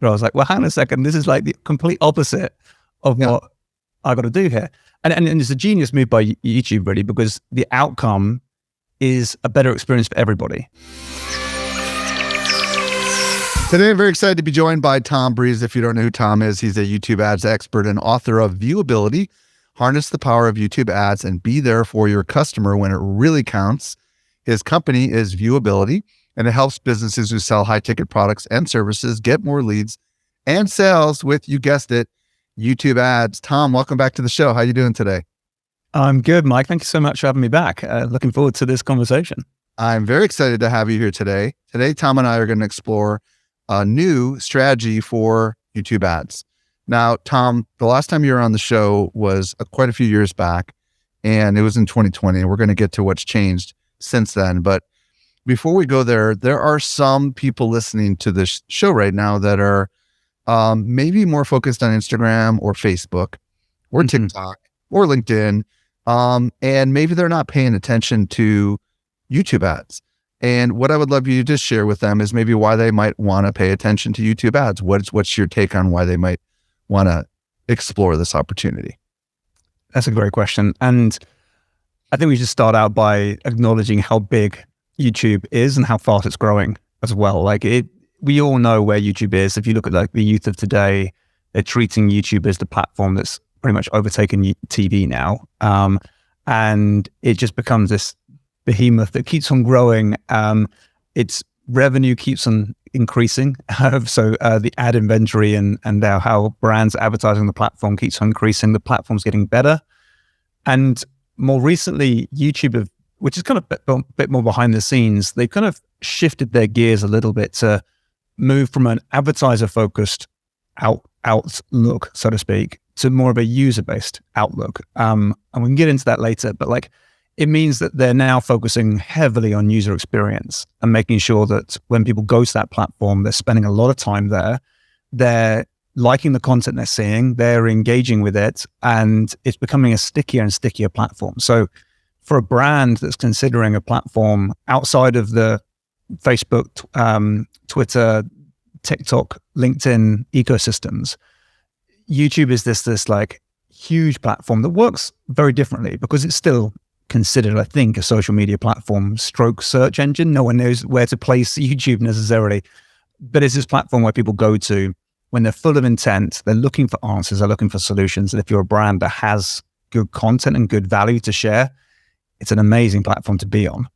But I was like, well, hang on a second, this is like the complete opposite of what I got to do here. And it's a genius move by YouTube, really, because the outcome is a better experience for everybody. Today, I'm very excited to be joined by Tom Breeze. If you don't know who Tom is, he's a YouTube ads expert and author of Viewability, Harness the Power of YouTube Ads and Be There for Your Customer When It Really Counts. His company is Viewability, and it helps businesses who sell high-ticket products and services get more leads and sales with, you guessed it, YouTube ads. Tom, welcome back to the show. How are you doing today? I'm good, Mike. Thank you so much for having me back. Looking forward to this conversation. I'm very excited to have you here today. Today, Tom and I are going to explore a new strategy for YouTube ads. Now, Tom, the last time you were on the show was quite a few years back, and it was in 2020, and we're going to get to what's changed since then. But before we go there are some people listening to this show right now that are maybe more focused on Instagram or Facebook or TikTok or LinkedIn, and maybe they're not paying attention to YouTube ads. And what I would love you to just share with them is maybe why they might want to pay attention to YouTube ads. What's your take on why they might want to explore this opportunity? That's a great question. And I think we should start out by acknowledging how big YouTube is and how fast it's growing as well. Like we all know where YouTube is. If you look at like the youth of today, they're treating YouTube as the platform that's pretty much overtaken TV now. And it just becomes this behemoth that keeps on growing. Its revenue keeps on increasing. So the ad inventory and how brands advertising the platform keeps on increasing. The platform's getting better. And more recently, YouTube, which is kind of a bit more behind the scenes, they've kind of shifted their gears a little bit to move from an advertiser-focused outlook, so to speak, to more of a user-based outlook. And we can get into that later, but like, it means that they're now focusing heavily on user experience and making sure that when people go to that platform, they're spending a lot of time there. They're liking the content they're seeing, they're engaging with it, and it's becoming a stickier and stickier platform. So for a brand that's considering a platform outside of the Facebook, Twitter, TikTok, LinkedIn ecosystems, YouTube is this like huge platform that works very differently because it's still considered, I think, a social media platform stroke search engine. No one knows where to place YouTube necessarily, but it's this platform where people go to when they're full of intent, they're looking for answers, they're looking for solutions. And if you're a brand that has good content and good value to share, it's an amazing platform to be on.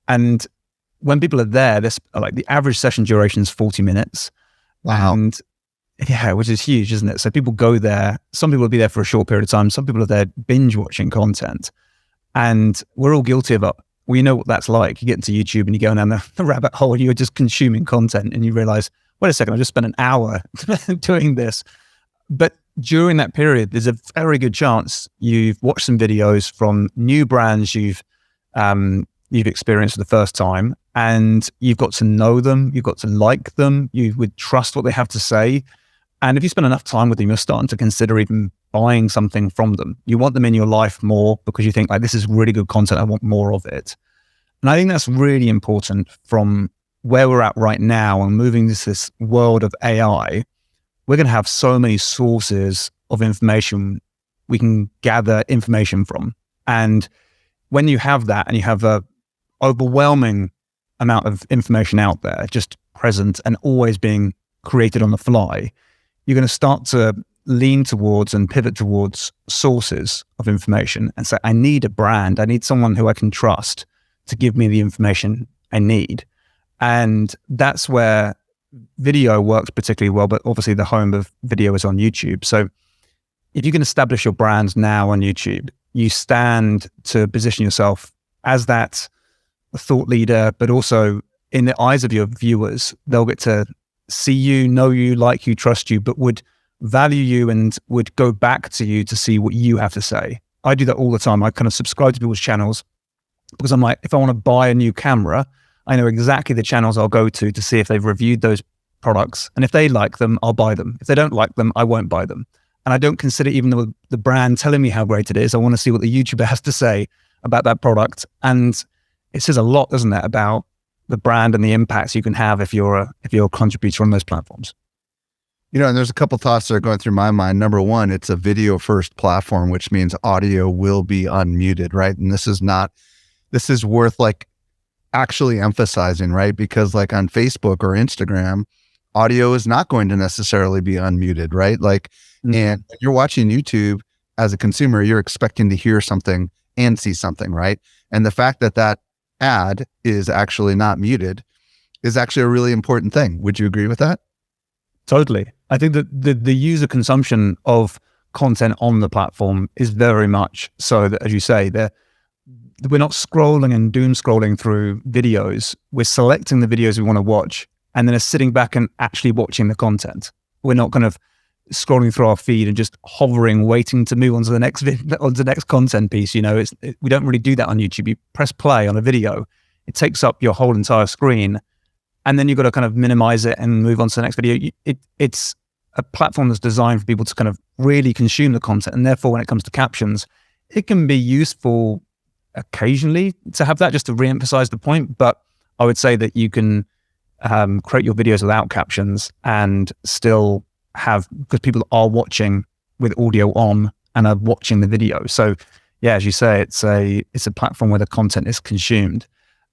And when people are there, this like the average session duration is 40 minutes. Wow. And yeah, which is huge, isn't it? So people go there, some people will be there for a short period of time, some people are there binge watching content. And we're all guilty of it. We know what that's like. You get into YouTube and you go down the rabbit hole, you're just consuming content and you realize, wait a second, I just spent an hour doing this. But during that period, there's a very good chance you've watched some videos from new brands you've experienced for the first time, and you've got to know them, you've got to like them, you would trust what they have to say. And if you spend enough time with them, you're starting to consider even buying something from them. You want them in your life more because you think like, this is really good content, I want more of it. And I think that's really important from where we're at right now and moving to this world of AI. We're going to have so many sources of information we can gather information from. And when you have that and you have a overwhelming amount of information out there, just present and always being created on the fly, you're going to start to lean towards and pivot towards sources of information and say, I need a brand. I need someone who I can trust to give me the information I need. And that's where video works particularly well, but obviously the home of video is on YouTube. So if you can establish your brand now on YouTube, you stand to position yourself as that thought leader, but also in the eyes of your viewers, they'll get to see you, know you, like you, trust you, but would value you and would go back to you to see what you have to say. I do that all the time. I kind of subscribe to people's channels because I'm like, if I want to buy a new camera, I know exactly the channels I'll go to see if they've reviewed those products. And if they like them, I'll buy them. If they don't like them, I won't buy them. And I don't consider even the brand telling me how great it is. I want to see what the YouTuber has to say about that product. And it says a lot, doesn't it, about the brand and the impacts you can have if you're a contributor on those platforms. And there's a couple thoughts that are going through my mind. Number one, it's a video first platform, which means audio will be unmuted, right? And this is worth like actually emphasizing, right? Because like on Facebook or Instagram, audio is not going to necessarily be unmuted, right? Like, and when you're watching YouTube as a consumer, you're expecting to hear something and see something, right? And the fact that that ad is actually not muted is actually a really important thing. Would you agree with that? Totally. I think that the user consumption of content on the platform is very much so that, as you say, we're not scrolling and doom scrolling through videos. We're selecting the videos we want to watch and then are sitting back and actually watching the content. We're not kind of scrolling through our feed and just hovering, waiting to move on to the next onto the next content piece. We don't really do that on YouTube. You press play on a video, it takes up your whole entire screen, and then you've got to kind of minimize it and move on to the next video. It's a platform that's designed for people to kind of really consume the content, and therefore, when it comes to captions, it can be useful occasionally to have that just to re-emphasize the point. But I would say that you can create your videos without captions and still have, because people are watching with audio on and are watching the video. So yeah, as you say, it's a platform where the content is consumed.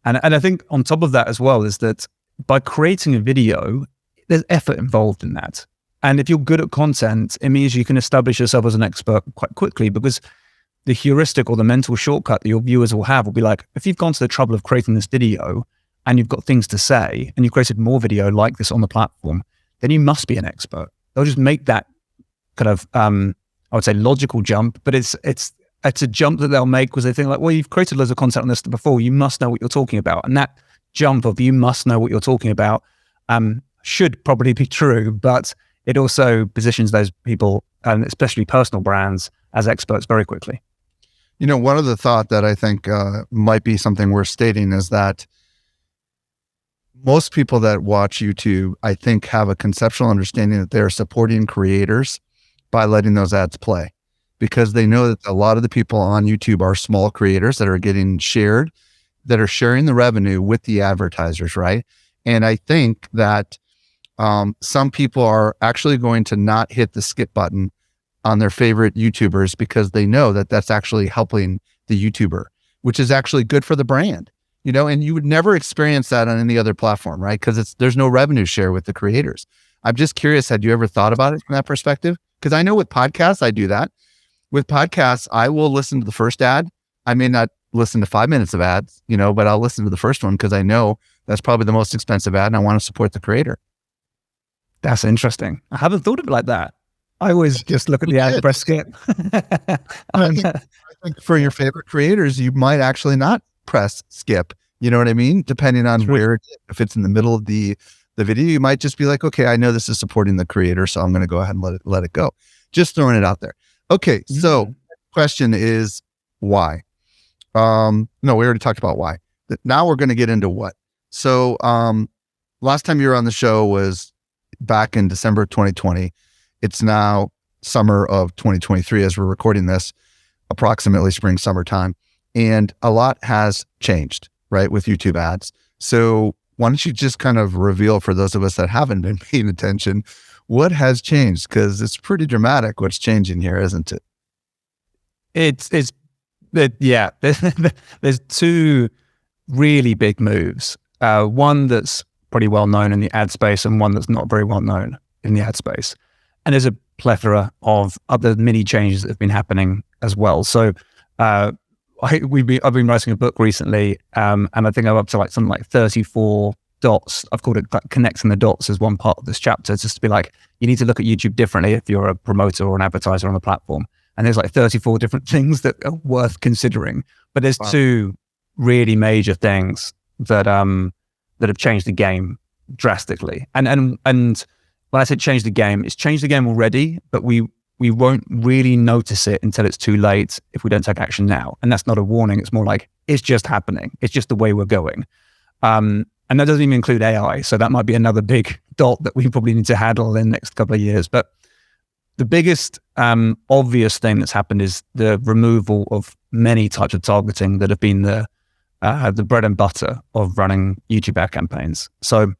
And I think on top of that as well is that by creating a video, there's effort involved in that. And if you're good at content, it means you can establish yourself as an expert quite quickly, because the heuristic or the mental shortcut that your viewers will have will be like, if you've gone to the trouble of creating this video and you've got things to say and you've created more video like this on the platform, then you must be an expert. They'll just make that kind of, I would say, logical jump, but it's a jump that they'll make because they think like, well, you've created loads of content on this before, you must know what you're talking about. And that jump of you must know what you're talking about should probably be true, but it also positions those people, and especially personal brands, as experts very quickly. One of the thought that I think might be something worth stating is that most people that watch YouTube, I think, have a conceptual understanding that they're supporting creators by letting those ads play, because they know that a lot of the people on YouTube are small creators that are getting shared, that are sharing the revenue with the advertisers, right? And I think that some people are actually going to not hit the skip button on their favorite YouTubers because they know that that's actually helping the YouTuber, which is actually good for the brand. And you would never experience that on any other platform, right? Because there's no revenue share with the creators. I'm just curious, had you ever thought about it from that perspective? Because I know with podcasts, I do that. With podcasts, I will listen to the first ad. I may not listen to 5 minutes of ads, but I'll listen to the first one because I know that's probably the most expensive ad and I want to support the creator. That's interesting. I haven't thought of it like that. I always just look at the ad, press skip. I think for your favorite creators, you might actually not press skip. You know what I mean? Depending on where, if it's in the middle of the video, you might just be like, okay, I know this is supporting the creator, so I'm going to go ahead and let it go. Just throwing it out there. Okay, so question is why? No, we already talked about why. Now we're going to get into what. So last time you were on the show was back in December 2020. It's now summer of 2023 as we're recording this, approximately spring, summertime. And a lot has changed, right, with YouTube ads. So why don't you just kind of reveal for those of us that haven't been paying attention, what has changed? Because it's pretty dramatic what's changing here, isn't it? Yeah. There's two really big moves. One that's pretty well known in the ad space and one that's not very well known in the ad space. And there's a plethora of other mini changes that have been happening as well. So I've been writing a book recently, and I think I'm up to something like 34 dots. I've called it connecting the dots as one part of this chapter, just to be like, you need to look at YouTube differently if you're a promoter or an advertiser on the platform. And there's 34 different things that are worth considering. But there's two really major things that have changed the game drastically. And when I say change the game, it's changed the game already, but we won't really notice it until it's too late if we don't take action now. And that's not a warning. It's more like, it's just happening. It's just the way we're going. And that doesn't even include AI. So that might be another big dot that we probably need to handle in the next couple of years. But the biggest obvious thing that's happened is the removal of many types of targeting that have been the bread and butter of running YouTube ad campaigns. So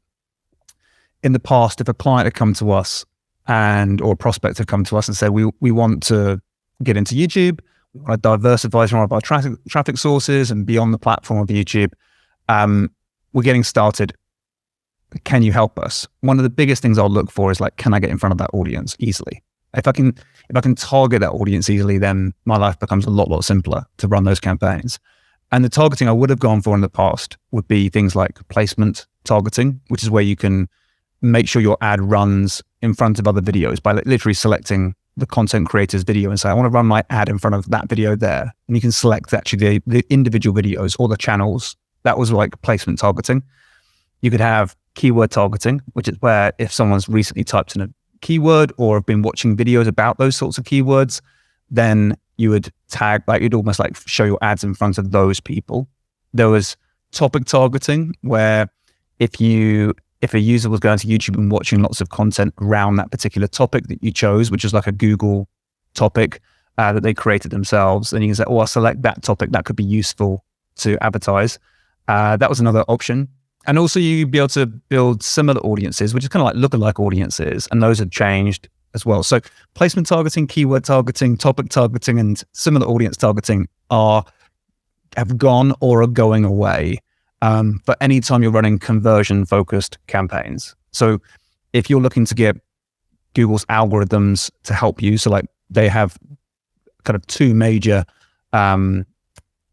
in the past, if a client had come to us or a prospect have come to us and said, we want to get into YouTube. We want to diversify some of our traffic sources and beyond the platform of YouTube. We're getting started. Can you help us? One of the biggest things I'll look for is like, can I get in front of that audience easily? If I can target that audience easily, then my life becomes a lot simpler to run those campaigns. And the targeting I would have gone for in the past would be things like placement targeting, which is where you can make sure your ad runs in front of other videos by literally selecting the content creator's video and say, I want to run my ad in front of that video there. And you can select actually the individual videos or the channels. That was like placement targeting. You could have keyword targeting, which is where if someone's recently typed in a keyword or have been watching videos about those sorts of keywords, then you would tag, like you'd almost like show your ads in front of those people. There was topic targeting, where if a user was going to YouTube and watching lots of content around that particular topic that you chose, which is like a Google topic that they created themselves, then you can say, oh, I'll select that topic that could be useful to advertise. That was another option. And also you'd be able to build similar audiences, which is kind of like lookalike audiences, and those have changed as well. So placement targeting, keyword targeting, topic targeting, and similar audience targeting have gone or are going away. But anytime you're running conversion-focused campaigns. So if you're looking to get Google's algorithms to help you, so like they have kind of two major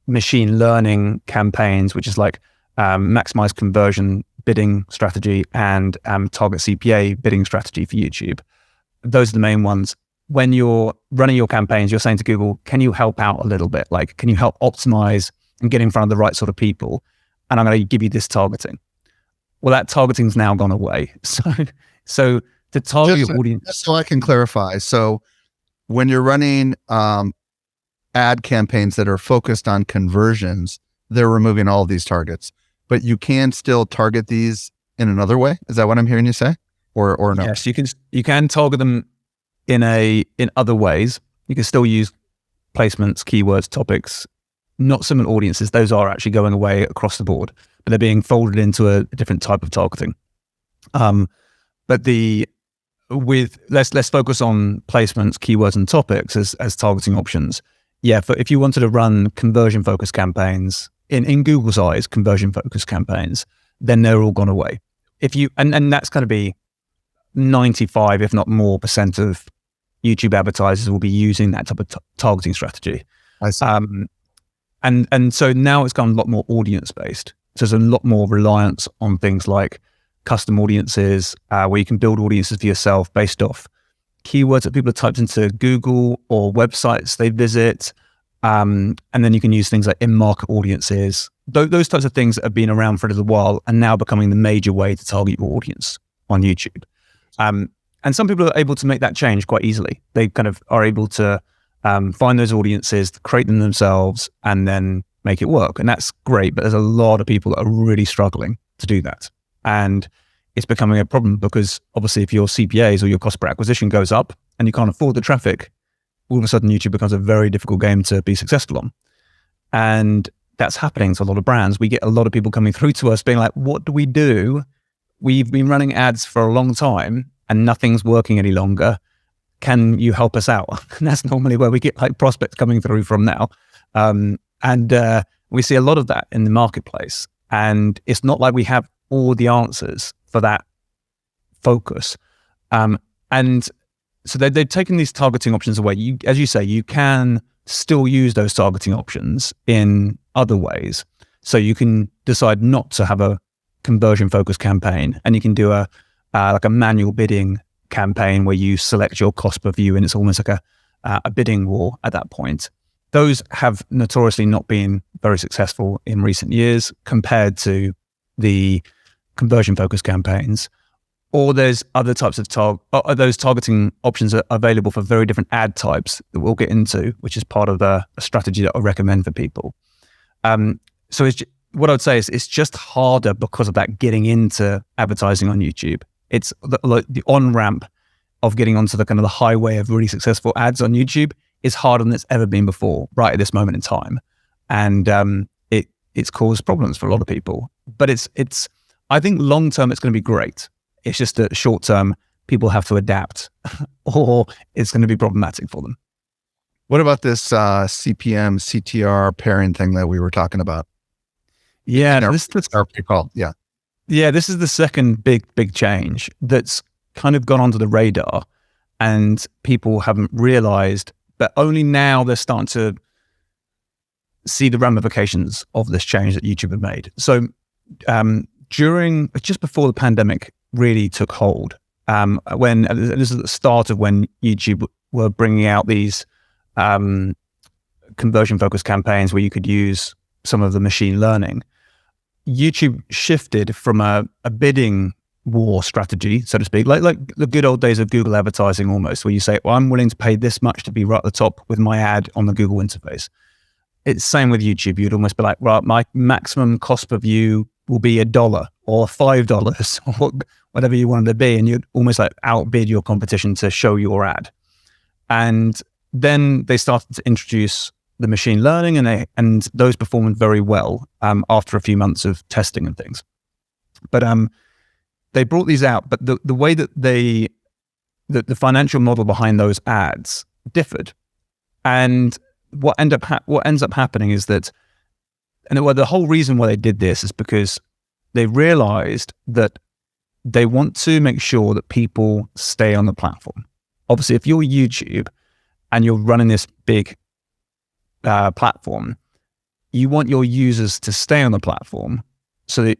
machine learning campaigns, which is like maximize conversion bidding strategy and target CPA bidding strategy for YouTube. Those are the main ones. When you're running your campaigns, you're saying to Google, can you help out a little bit? Like, can you help optimize and get in front of the right sort of people? And I'm going to give you this targeting. Well, that targeting's now gone away. So to target your audience. Just so I can clarify. So when you're running ad campaigns that are focused on conversions, they're removing all of these targets, but you can still target these in another way. Is that what I'm hearing you say? Or no? Yes, you can target them in other ways. You can still use placements, keywords, topics, not similar audiences. Those are actually going away across the board, but they're being folded into a different type of targeting. But let's focus on placements, keywords, and topics as targeting options. Yeah, if you wanted to run conversion focused campaigns in Google's eyes, conversion focused campaigns, then they're all gone away. And that's going to be 95, if not more, % of YouTube advertisers will be using that type of targeting strategy. I see. And so now it's gone a lot more audience based. So there's a lot more reliance on things like custom audiences, where you can build audiences for yourself based off keywords that people have typed into Google or websites they visit. And then you can use things like in-market audiences. Those types of things that have been around for a little while and now becoming the major way to target your audience on YouTube. And some people are able to make that change quite easily. They kind of are able to find those audiences, create them themselves, and then make it work. And that's great, but there's a lot of people that are really struggling to do that. And it's becoming a problem because obviously if your CPAs or your cost per acquisition goes up and you can't afford the traffic, all of a sudden YouTube becomes a very difficult game to be successful on. And that's happening to a lot of brands. We get a lot of people coming through to us being like, what do we do? We've been running ads for a long time and nothing's working any longer. Can you help us out? And that's normally where we get like prospects coming through from now. And we see a lot of that in the marketplace. And it's not like we have all the answers for that focus. And so they've taken these targeting options away. As you say, you can still use those targeting options in other ways. So you can decide not to have a conversion focused campaign, and you can do like a manual bidding campaign where you select your cost per view, and it's almost like a bidding war at that point. Those have notoriously not been very successful in recent years compared to the conversion focused campaigns. Or there's other types of those targeting options are available for very different ad types that we'll get into, which is part of a strategy that I recommend for people. So what I would say is it's just harder because of that getting into advertising on YouTube. It's the on-ramp of getting onto the kind of the highway of really successful ads on YouTube is harder than it's ever been before, right at this moment in time. And it's caused problems for a lot of people. But it's I think long-term it's going to be great. It's just that short-term, people have to adapt or it's going to be problematic for them. What about this CPM, CTR pairing thing that we were talking about? Yeah, this called. Yeah. Yeah, this is the second big change that's kind of gone onto the radar and people haven't realized, but only now they're starting to see the ramifications of this change that YouTube had made. So just before the pandemic really took hold, when this is the start of when YouTube were bringing out these conversion focused campaigns where you could use some of the machine learning, YouTube shifted from a bidding war strategy, so to speak, like the good old days of Google advertising almost, where you say, well, I'm willing to pay this much to be right at the top with my ad on the Google interface. It's same with YouTube. You'd almost be like, right, my maximum cost per view will be $1 or $5 or whatever you want it to be. And you'd almost like outbid your competition to show your ad. And then they started to introduce the machine learning and those performed very well after a few months of testing and things. But they brought these out, but the way that the financial model behind those ads differed. And what ends up happening is that, and the whole reason why they did this is because they realized that they want to make sure that people stay on the platform. Obviously, if you're YouTube and you're running this big platform, you want your users to stay on the platform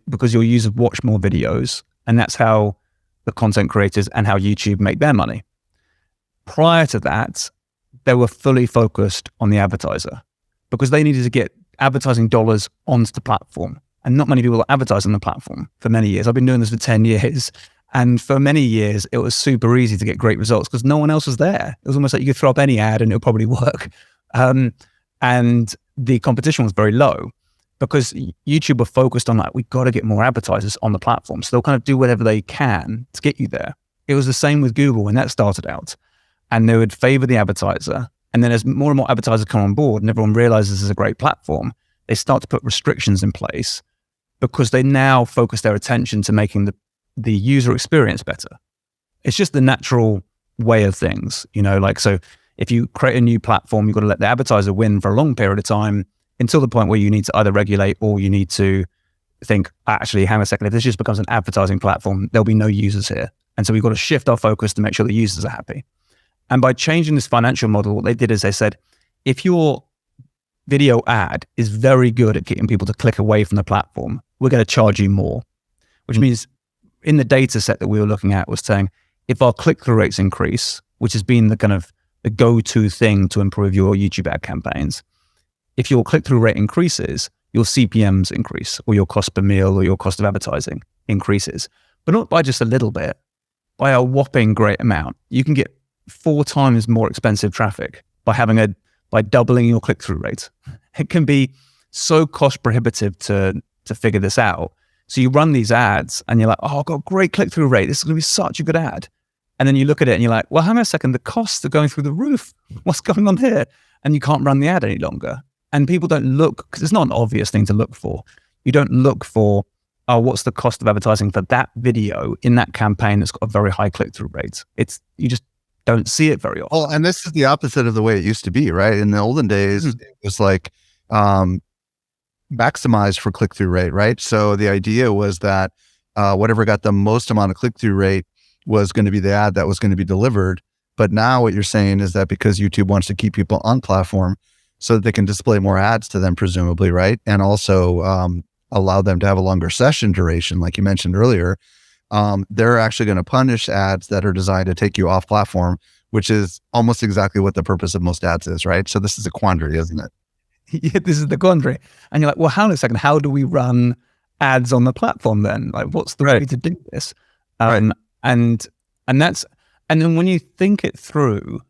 because your users watch more videos, and that's how the content creators and how YouTube make their money. Prior to that, they were fully focused on the advertiser because they needed to get advertising dollars onto the platform. And not many people advertise on the platform for many years. I've been doing this for 10 years. And for many years, it was super easy to get great results because no one else was there. It was almost like you could throw up any ad and it would probably work. And the competition was very low because YouTube were focused on like, we've got to get more advertisers on the platform. So they'll kind of do whatever they can to get you there. It was the same with Google when that started out. And they would favor the advertiser. And then as more and more advertisers come on board and everyone realizes this is a great platform, they start to put restrictions in place because they now focus their attention to making the user experience better. It's just the natural way of things, so if you create a new platform, you've got to let the advertiser win for a long period of time until the point where you need to either regulate or you need to think, actually, hang on a second, if this just becomes an advertising platform, there'll be no users here. And so we've got to shift our focus to make sure the users are happy. And by changing this financial model, what they did is they said, if your video ad is very good at getting people to click away from the platform, we're going to charge you more, which means in the data set that we were looking at was saying, if our click-through rates increase, which has been the kind of the go-to thing to improve your YouTube ad campaigns, if your click-through rate increases, your CPMs increase, or your cost per mille or your cost of advertising increases, but not by just a little bit, by a whopping great amount. You can get 4 times more expensive traffic by doubling your click-through rate. It can be so cost prohibitive to figure this out. So you run these ads and you're like, oh, I've got a great click-through rate. This is going to be such a good ad. And then you look at it and you're like, well, hang on a second, the costs are going through the roof. What's going on here? And you can't run the ad any longer. And people don't look, because it's not an obvious thing to look for. You don't look for, oh, what's the cost of advertising for that video in that campaign that's got a very high click-through rate? You just don't see it very often. Well, and this is the opposite of the way it used to be, right? In the olden days, it was like maximized for click-through rate, right? So the idea was that whatever got the most amount of click-through rate was going to be the ad that was going to be delivered. But now what you're saying is that because YouTube wants to keep people on platform so that they can display more ads to them, presumably, right? And also allow them to have a longer session duration, like you mentioned earlier, they're actually going to punish ads that are designed to take you off platform, which is almost exactly what the purpose of most ads is, right? So this is a quandary, isn't it? Yeah, this is the quandary. And you're like, well, hang on a second, how do we run ads on the platform then? Like, what's the way to do this? And then when you think it through,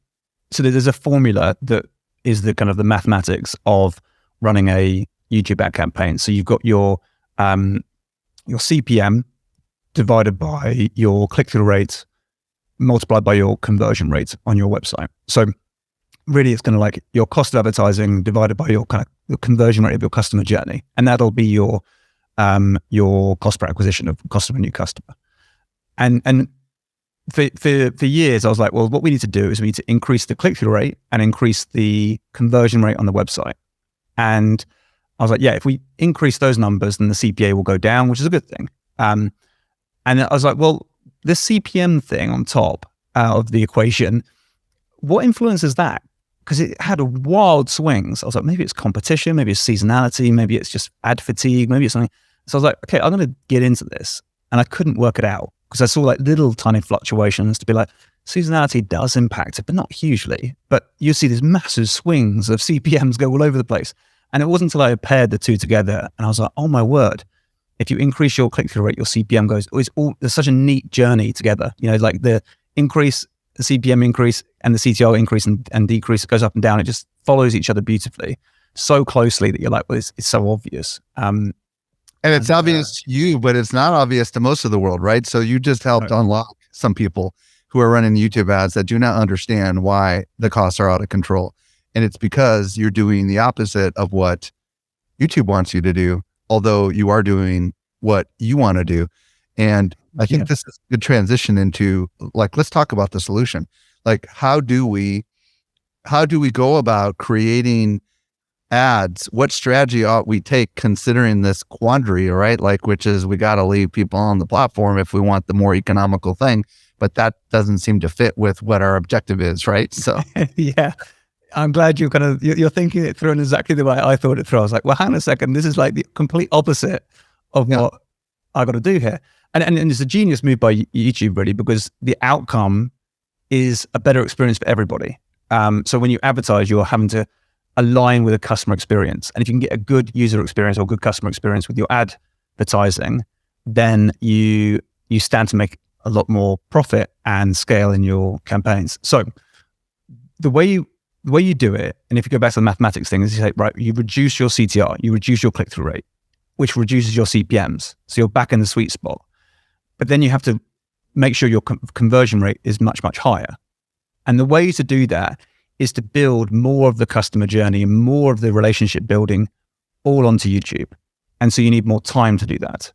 so there's a formula that is the kind of the mathematics of running a YouTube ad campaign. So you've got your CPM divided by your click-through rate multiplied by your conversion rate on your website. So really it's kind of like your cost of advertising divided by your kind of the conversion rate of your customer journey. And that'll be your cost per acquisition of cost of a new customer. And for years, I was like, well, what we need to do is we need to increase the click-through rate and increase the conversion rate on the website. And I was like, yeah, if we increase those numbers, then the CPA will go down, which is a good thing. And I was like, well, this CPM thing on top of the equation, what influences that? Because it had wild swings. I was like, maybe it's competition, maybe it's seasonality, maybe it's just ad fatigue, maybe it's something. So I was like, okay, I'm going to get into this. And I couldn't work it out because I saw like little tiny fluctuations to be like, seasonality does impact it, but not hugely. But you see these massive swings of CPMs go all over the place. And it wasn't until I paired the two together and I was like, oh my word, if you increase your click-through rate, your CPM goes, there's such a neat journey together. Like the increase, the CPM increase and the CTR increase and decrease, it goes up and down. It just follows each other beautifully, so closely that you're like, well, it's so obvious. And it's obvious to you, but it's not obvious to most of the world, right? So you just helped unlock some people who are running YouTube ads that do not understand why the costs are out of control. And it's because you're doing the opposite of what YouTube wants you to do, although you are doing what you want to do. And I think this is a good transition into like, let's talk about the solution. Like, how do we go about creating ads? What strategy ought we take considering this quandary, right? Like, which is we got to leave people on the platform if we want the more economical thing, but that doesn't seem to fit with what our objective is, right? So yeah. I'm glad you're thinking it through in exactly the way I thought it through. I was like, well, hang on a second. This is like the complete opposite of what I got to do here. And it's a genius move by YouTube, really, because the outcome is a better experience for everybody. So when you advertise, you're having to align with a customer experience. And if you can get a good user experience or good customer experience with your advertising, then you stand to make a lot more profit and scale in your campaigns. So the way you do it, and if you go back to the mathematics thing, is you say, right, you reduce your CTR, you reduce your click-through rate, which reduces your CPMs. So you're back in the sweet spot. But then you have to make sure your conversion rate is much, much higher. And the way to do that is to build more of the customer journey and more of the relationship building all onto YouTube. And so you need more time to do that.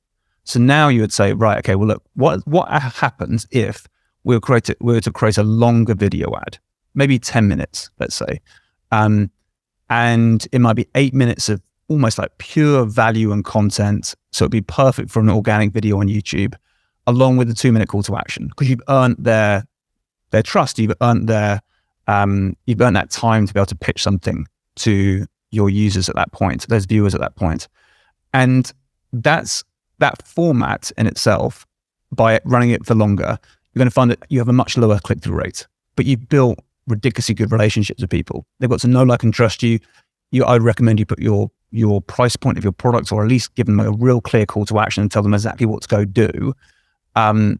So now you would say, right, okay, well, look, what happens if we were to create a longer video ad? Maybe 10 minutes, let's say. And it might be 8 minutes of almost like pure value and content. So it'd be perfect for an organic video on YouTube, along with the 2-minute call to action, because you've earned their trust. You've earned that time to be able to pitch something to your users at that point, those viewers at that point. And that format in itself, by running it for longer, you're going to find that you have a much lower click-through rate, but you've built ridiculously good relationships with people. They've got to know, like, and trust you. I'd recommend you put your price point of your product, or at least give them a real clear call to action and tell them exactly what to go do on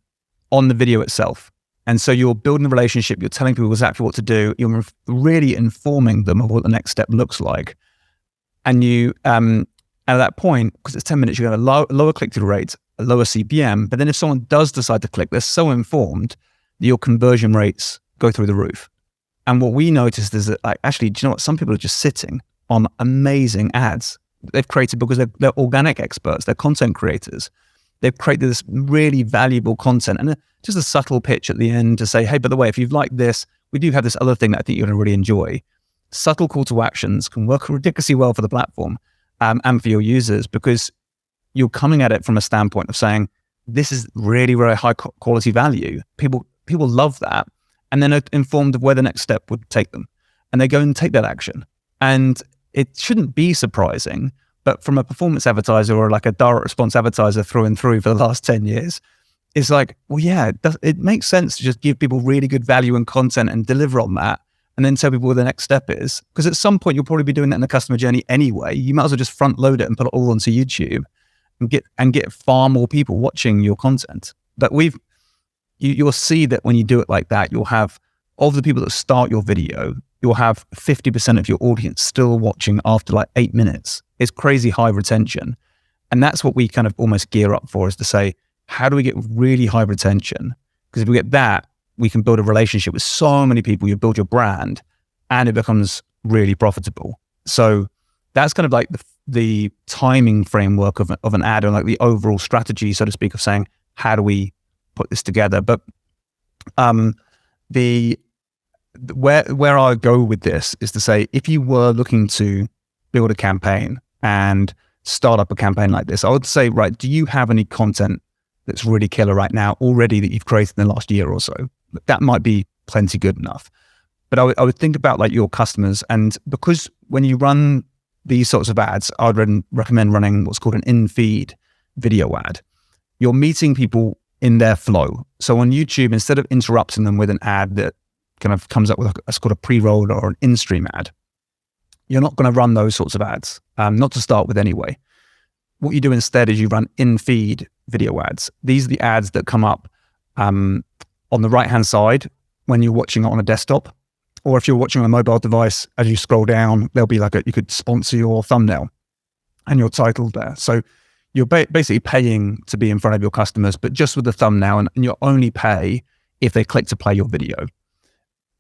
the video itself. And so you're building a relationship, you're telling people exactly what to do, you're really informing them of what the next step looks like. And you, at that point, because it's 10 minutes, you're going to have a lower click-through rate, a lower CPM. But then if someone does decide to click, they're so informed that your conversion rates go through the roof. And what we noticed is that, like, actually, do you know what? Some people are just sitting on amazing ads they've created because they're organic experts, they're content creators. They've created this really valuable content and just a subtle pitch at the end to say, hey, by the way, if you've liked this, we do have this other thing that I think you're going to really enjoy. Subtle call to actions can work ridiculously well for the platform and for your users, because you're coming at it from a standpoint of saying, this is really, really high quality value. People love that. And then are informed of where the next step would take them. And they go and take that action. And it shouldn't be surprising, but from a performance advertiser or like a direct response advertiser through and through for the last 10 years, it's like, well, yeah, it makes sense to just give people really good value and content and deliver on that. And then tell people what the next step is. Because at some point, you'll probably be doing that in the customer journey anyway. You might as well just front load it and put it all onto YouTube and get far more people watching your content. But you'll see that when you do it like that, you'll have, of the people that start your video, you'll have 50% of your audience still watching after like 8 minutes. It's crazy high retention. And that's what we kind of almost gear up for, is to say, how do we get really high retention? Because if we get that, we can build a relationship with so many people, you build your brand, and it becomes really profitable. So that's kind of like the timing framework of an ad, or like the overall strategy, so to speak, of saying, how do we put this together? But The where I go with this is to say, if you were looking to build a campaign and start up a campaign like this, I would say, right, do you have any content that's really killer right now already that you've created in the last year or so? That might be plenty good enough. But I would think about like your customers, and because when you run these sorts of ads, I would recommend running what's called an in-feed video ad. You're meeting people in their flow. So on YouTube, instead of interrupting them with an ad that kind of comes up with what's called a pre-roll or an in-stream ad, you're not going to run those sorts of ads, not to start with anyway. What you do instead is you run in-feed video ads. These are the ads that come up on the right-hand side when you're watching it on a desktop, or if you're watching on a mobile device, as you scroll down, there'll be you could sponsor your thumbnail and your title there. So you're basically paying to be in front of your customers, but just with the thumbnail, and you'll only pay if they click to play your video.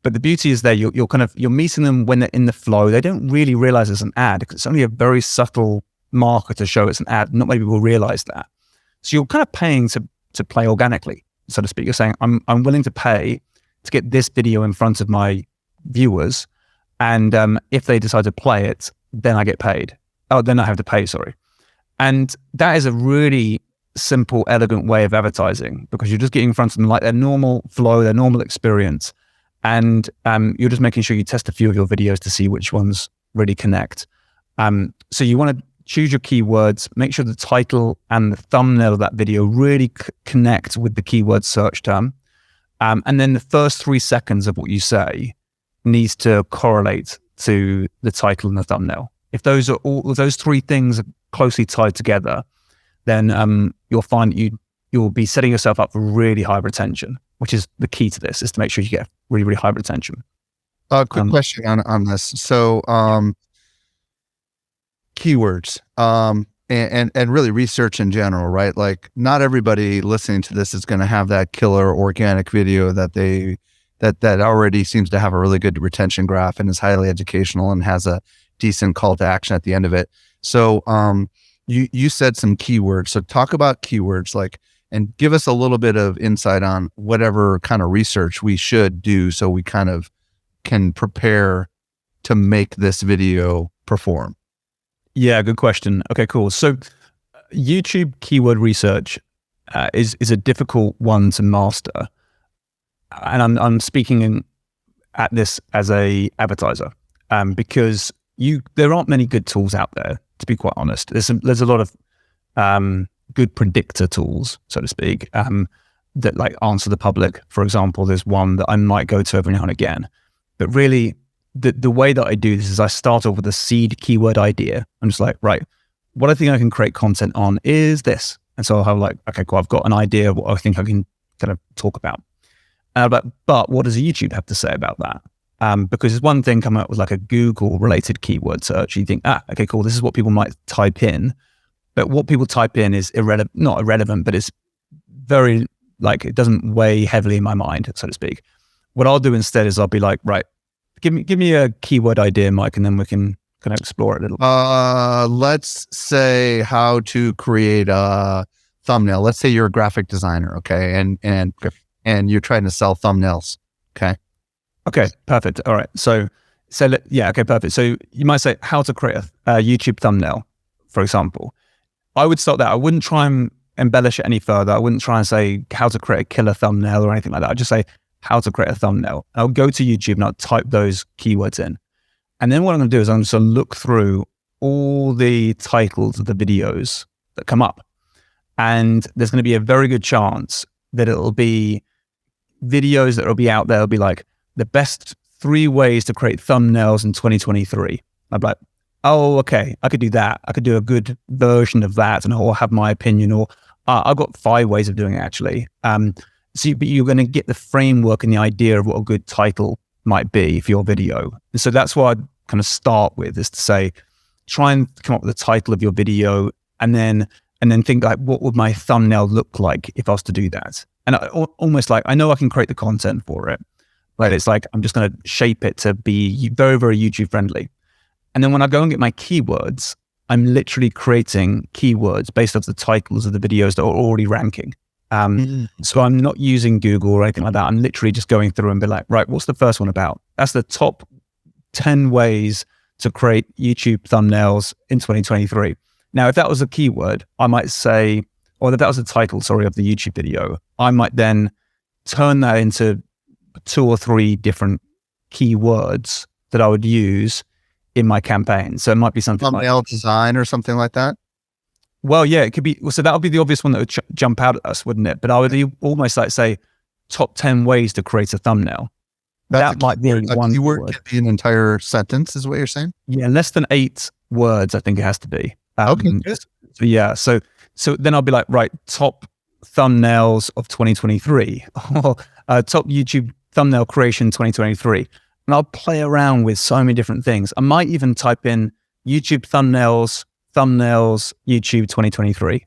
But the beauty is there, you're meeting them when they're in the flow. They don't really realize it's an ad because it's only a very subtle marker to show it's an ad. Not many people realize that. So you're kind of paying to play organically, so to speak. You're saying, I'm willing to pay to get this video in front of my viewers, and if they decide to play it, then I get paid. Oh, then I have to pay, sorry. And that is a really simple, elegant way of advertising, because you're just getting in front of them like their normal flow, their normal experience, and you're just making sure you test a few of your videos to see which ones really connect. So you want to choose your keywords, make sure the title and the thumbnail of that video really connect with the keyword search term. And then the first 3 seconds of what you say needs to correlate to the title and the thumbnail. If those three things are closely tied together, then you'll find that you'll be setting yourself up for really high retention, which is the key to this, is to make sure you get really, really high retention. Quick question on this. So keywords and really research in general, right? Like, not everybody listening to this is going to have that killer organic video that already seems to have a really good retention graph and is highly educational and has a decent call to action at the end of it. So you said some keywords. So talk about keywords, and give us a little bit of insight on whatever kind of research we should do so we kind of can prepare to make this video perform. Yeah, good question. Okay, cool. So YouTube keyword research is a difficult one to master. And I'm speaking at this as a advertiser, because there aren't many good tools out there, to be quite honest. There's a lot of good predictor tools, so to speak, that like Answer the Public, for example. There's one that I might go to every now and again. But really, the way that I do this is I start off with a seed keyword idea. I'm just like, right, what I think I can create content on is this. And so I'll have okay, cool, I've got an idea of what I think I can kind of talk about. But what does YouTube have to say about that? Because it's one thing coming up with like a Google related keyword search. You think, okay, cool, this is what people might type in. But what people type in is not irrelevant, but it's very, it doesn't weigh heavily in my mind, so to speak. What I'll do instead is I'll be like, right, give me a keyword idea, Mike, and then we can kind of explore it a little bit. Let's say how to create a thumbnail. Let's say you're a graphic designer, okay? And you're trying to sell thumbnails, okay? Okay, perfect. All right. So okay, perfect. So you might say how to create a YouTube thumbnail, for example. I would start that. I wouldn't try and embellish it any further. I wouldn't try and say how to create a killer thumbnail or anything like that. I'd just say how to create a thumbnail. I'll go to YouTube and I'll type those keywords in. And then what I'm going to do is I'm just going to look through all the titles of the videos that come up. And there's going to be a very good chance that it'll be videos that will be out there. It'll be like the best 3 ways to create thumbnails in 2023. I'm like, oh, okay, I could do that. I could do a good version of that, and or have my opinion, or I've got 5 ways of doing it actually. But you're going to get the framework and the idea of what a good title might be for your video. And so that's what I'd kind of start with, is to say, try and come up with the title of your video, and then think like, what would my thumbnail look like if I was to do that? And almost like, I know I can create the content for it, but it's like, I'm just going to shape it to be very, very YouTube friendly. And then when I go and get my keywords, I'm literally creating keywords based off the titles of the videos that are already ranking. So I'm not using Google or anything like that. I'm literally just going through and be like, right, what's the first one about? That's the top 10 ways to create YouTube thumbnails in 2023. Now, if that was a keyword, I might say, or if that was the title, sorry, of the YouTube video, I might then turn that into 2 or 3 different keywords that I would use in my campaign. So it might be something thumbnail design or something like that. Well, yeah, it could be. So that would be the obvious one that would jump out at us, wouldn't it? But I would almost like say top 10 ways to create a thumbnail. That might be one keyword. Could be an entire sentence, is what you're saying? Yeah, less than 8 words, I think it has to be. Okay, good. So yeah, so then I'll be like, right, top thumbnails of 2023, or top YouTube thumbnail creation 2023. And I'll play around with so many different things. I might even type in YouTube thumbnails, YouTube 2023.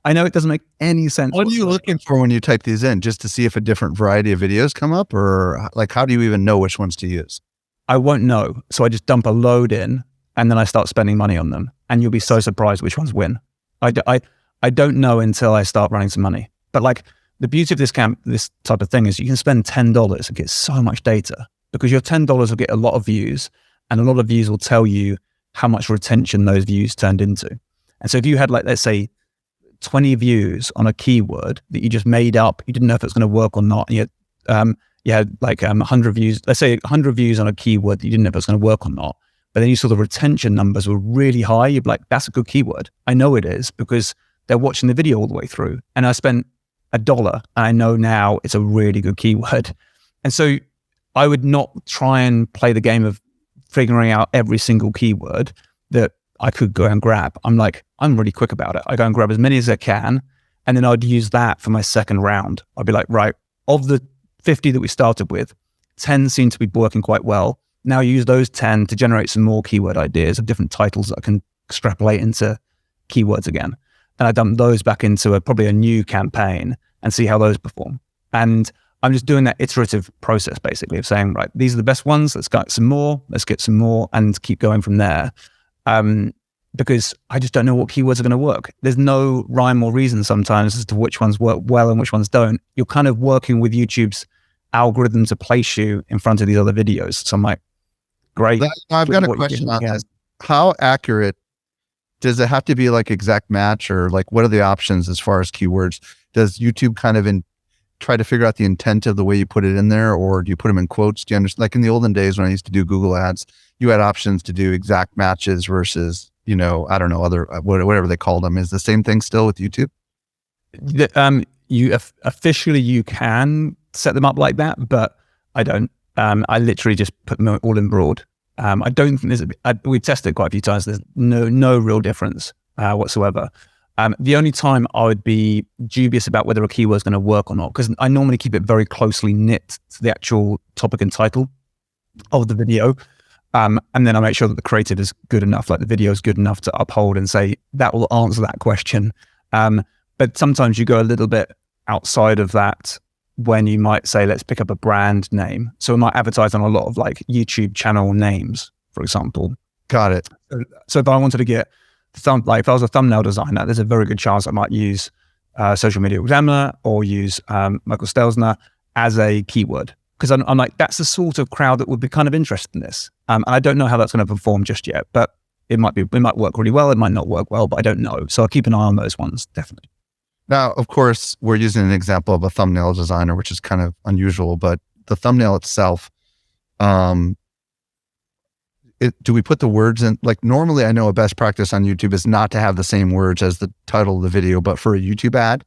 I know it doesn't make any sense. What are you looking for when you type these in? Just to see if a different variety of videos come up, or like, how do you even know which ones to use? I won't know. So I just dump a load in and then I start spending money on them. And you'll be so surprised which ones win. I don't know until I start running some money. But like the beauty of this type of thing is you can spend $10 and get so much data, because your $10 will get a lot of views, and a lot of views will tell you how much retention those views turned into. And so if you had, like, let's say 20 views on a keyword that you just made up, you didn't know if it's going to work or not, and you had like 100 views, let's say 100 views on a keyword that you didn't know if it was going to work or not, but then you saw the retention numbers were really high, you'd be like, that's a good keyword. I know it is because they're watching the video all the way through. And I spent $1 and I know now it's a really good keyword. And so I would not try and play the game of figuring out every single keyword that I could go and grab. I'm really quick about it. I go and grab as many as I can, and then I'd use that for my second round. I'd be like, right, of the 50 that we started with, 10 seem to be working quite well. Now use those 10 to generate some more keyword ideas of different titles that I can extrapolate into keywords again. And I dump those back into probably a new campaign and see how those perform. And I'm just doing that iterative process, basically, of saying, right, these are the best ones. Let's get some more, and keep going from there. Because I just don't know what keywords are going to work. There's no rhyme or reason sometimes as to which ones work well and which ones don't. You're kind of working with YouTube's algorithm to place you in front of these other videos. So I'm like, great. I've got a question on this. How accurate does it have to be? Like exact match, or like what are the options as far as keywords? Does YouTube kind of try to figure out the intent of the way you put it in there, or do you put them in quotes? Do you understand? Like in the olden days when I used to do Google ads, you had options to do exact matches versus, I don't know, other, whatever they called them. Is the same thing still with YouTube? Officially you can set them up like that, but I don't. I literally just put them all in broad. I don't think we've tested it quite a few times. There's no real difference whatsoever. The only time I would be dubious about whether a keyword is going to work or not, because I normally keep it very closely knit to the actual topic and title of the video. And then I make sure that the creative is good enough, like the video is good enough to uphold and say that will answer that question. But sometimes you go a little bit outside of that when you might say, let's pick up a brand name. So we might advertise on a lot of like YouTube channel names, for example. Got it. So if I wanted to get if I was a thumbnail designer, there's a very good chance I might use Social Media Examiner or use Michael Stelzner as a keyword. Because I'm like, that's the sort of crowd that would be kind of interested in this. And I don't know how that's going to perform just yet, but it might work really well. It might not work well, but I don't know. So I'll keep an eye on those ones, definitely. Now, of course, we're using an example of a thumbnail designer, which is kind of unusual, but the thumbnail itself, do we put the words in? Like normally I know a best practice on YouTube is not to have the same words as the title of the video, but for a YouTube ad,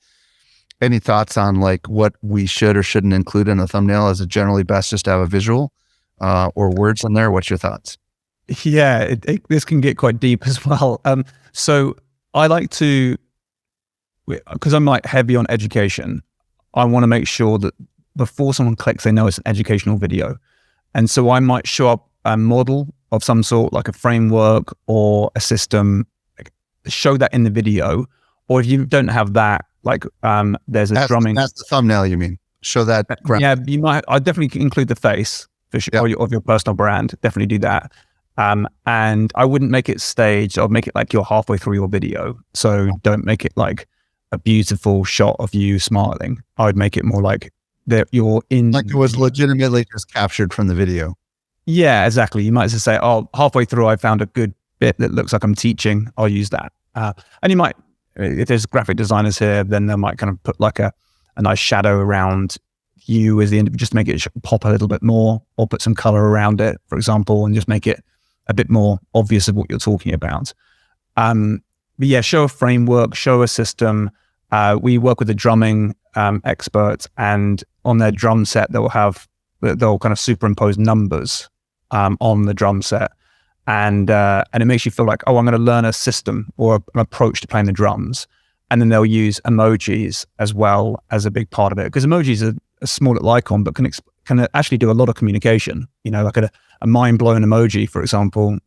any thoughts on like what we should or shouldn't include in a thumbnail? Is it generally best just to have a visual or words in there? What's your thoughts? Yeah, this can get quite deep as well. So I like to, because I'm like heavy on education, I want to make sure that before someone clicks, they know it's an educational video. And so I might show up a model of some sort, like a framework or a system, show that in the video. Or if you don't have that, like there's a drumming. That's the thumbnail, you mean? Show that. Yeah, you might. I definitely include the face for sure, of your personal brand. Definitely do that. And I wouldn't make it staged. I'll make it like you're halfway through your video. So don't make it like a beautiful shot of you smiling. I would make it more like that you're in. Like it was legitimately just captured from the video. Yeah, exactly. You might just say, oh, halfway through, I found a good bit that looks like I'm teaching. I'll use that. And you might, if there's graphic designers here, then they might kind of put like a nice shadow around you as the end, just make it pop a little bit more, or put some color around it, for example, and just make it a bit more obvious of what you're talking about. But yeah, show a framework, show a system. We work with a drumming expert, and on their drum set, they'll kind of superimpose numbers on the drum set, and it makes you feel like, oh, I'm going to learn a system or an approach to playing the drums. And then they'll use emojis as well as a big part of it, because emojis are a small little icon, but can actually do a lot of communication. Like a mind-blown emoji, for example,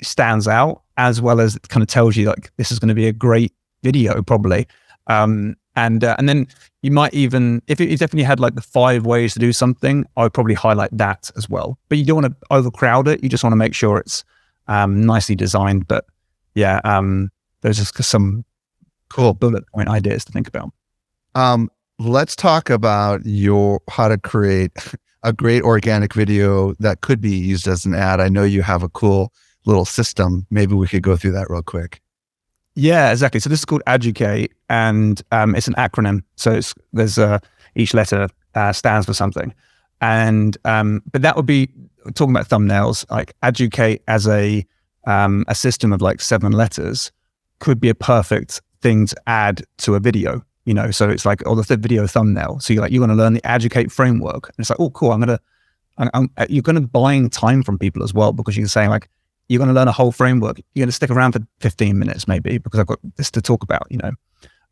stands out, as well as it kind of tells you like this is going to be a great video probably. And then you might even, if it definitely had like the 5 ways to do something, I would probably highlight that as well. But you don't want to overcrowd it. You just want to make sure it's nicely designed. But yeah, there's just some cool bullet point ideas to think about. Let's talk about how to create a great organic video that could be used as an ad. I know you have a cool little system. Maybe we could go through that real quick. Yeah, exactly. So this is called Educate, and it's an acronym. So there's each letter stands for something, and but that would be talking about thumbnails. Like Educate as a system of like 7 letters could be a perfect thing to add to a video. So it's like, the video thumbnail. So you're going to learn the Educate framework, and it's like, oh, cool. You're going to buying time from people as well, because you're saying like, you're going to learn a whole framework. You're going to stick around for 15 minutes maybe, because I've got this to talk about,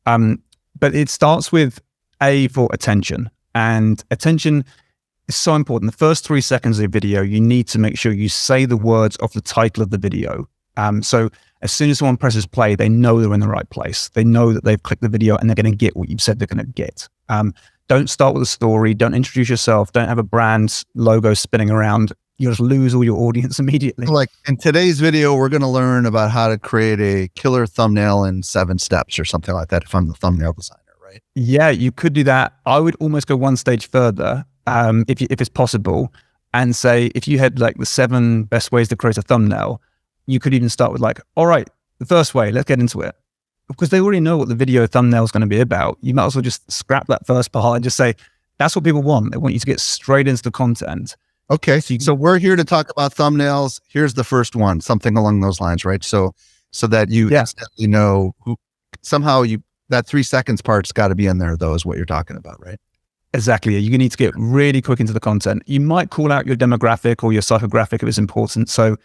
But it starts with A for attention, and attention is so important. The first 3 seconds of the video, you need to make sure you say the words of the title of the video. So as soon as someone presses play, they know they're in the right place. They know that they've clicked the video and they're going to get what you've said they're going to get. Don't start with a story. Don't introduce yourself. Don't have a brand logo spinning around. You just lose all your audience immediately. Like in today's video, we're going to learn about how to create a killer thumbnail in 7 steps or something like that, if I'm the thumbnail designer, right? Yeah, you could do that. I would almost go one stage further, if it's possible, and say, if you had like the 7 best ways to create a thumbnail, you could even start with like, all right, the first way, let's get into it. Because they already know what the video thumbnail is going to be about. You might as well just scrap that first part and just say, that's what people want. They want you to get straight into the content. Okay. So we're here to talk about thumbnails. Here's the first one, something along those lines, right? So that you instantly know that 3 seconds part's got to be in there, though, is what you're talking about, right? Exactly. You need to get really quick into the content. You might call out your demographic or your psychographic if it's important. So